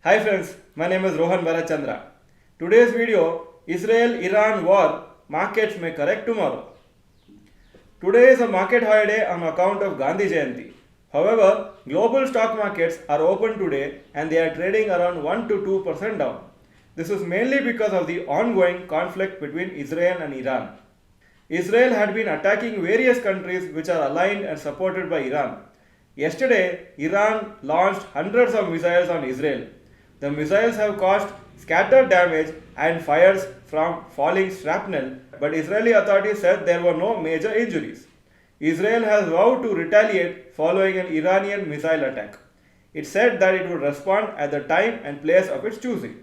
Hi friends, my name is Rohan Bharath Chandra. Today's video, Israel-Iran war, markets may correct tomorrow. Today is a market holiday on account of Gandhi Jayanti. However, global stock markets are open today and they are trading around 1 to 2% down. This is mainly because of the ongoing conflict between Israel and Iran. Israel had been attacking various countries which are aligned and supported by Iran. Yesterday, Iran launched hundreds of missiles on Israel. The missiles have caused scattered damage and fires from falling shrapnel, but Israeli authorities said there were no major injuries. Israel has vowed to retaliate following an Iranian missile attack. It said that it would respond at the time and place of its choosing.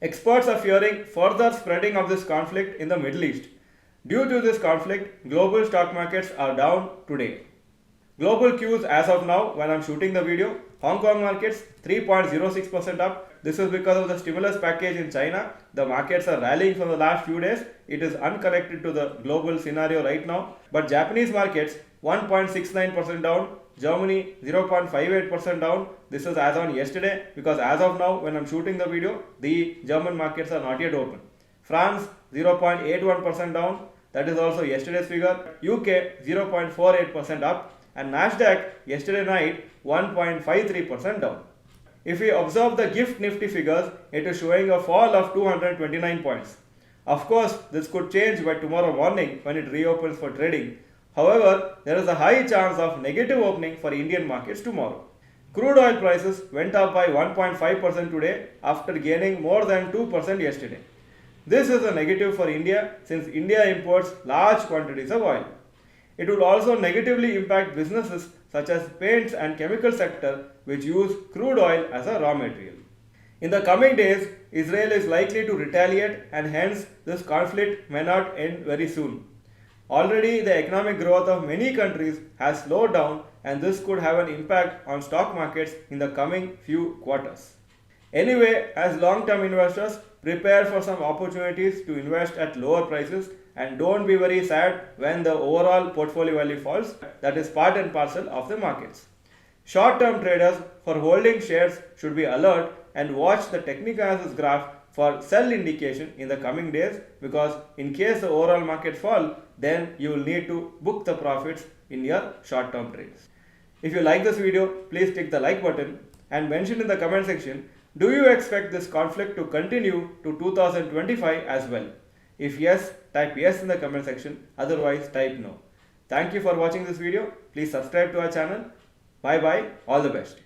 Experts are fearing further spreading of this conflict in the Middle East. Due to this conflict, global stock markets are down today. Global cues as of now when I am shooting the video: Hong Kong markets 3.06% up. This is because of the stimulus package in China. The markets are rallying from the last few days. It is unconnected to the global scenario right now. But Japanese markets 1.69% down. Germany 0.58% down. This is as on yesterday, because as of now when I am shooting the video, the German markets are not yet open. France 0.81% down. That is also yesterday's figure. UK 0.48% up. And Nasdaq yesterday night 1.53% down. If we observe the GIFT Nifty figures, it is showing a fall of 229 points. Of course, this could change by tomorrow morning when it reopens for trading. However, there is a high chance of negative opening for Indian markets tomorrow. Crude oil prices went up by 1.5% today after gaining more than 2% yesterday. This is a negative for India since India imports large quantities of oil. It will also negatively impact businesses such as paints and chemical sector, which use crude oil as a raw material. In the coming days, Israel is likely to retaliate and hence this conflict may not end very soon. Already the economic growth of many countries has slowed down and this could have an impact on stock markets in the coming few quarters. Anyway, as long-term investors, prepare for some opportunities to invest at lower prices and don't be very sad when the overall portfolio value falls. That is part and parcel of the markets. Short-term traders for holding shares should be alert and watch the technical analysis graph for sell indication in the coming days, because in case the overall market fall, then you will need to book the profits in your short-term trades. If you like this video, please click the like button and mention in the comment section, do you expect this conflict to continue to 2025 as well? If yes, type yes in the comment section, otherwise type no. Thank you for watching this video. Please subscribe to our channel. Bye bye, all the best.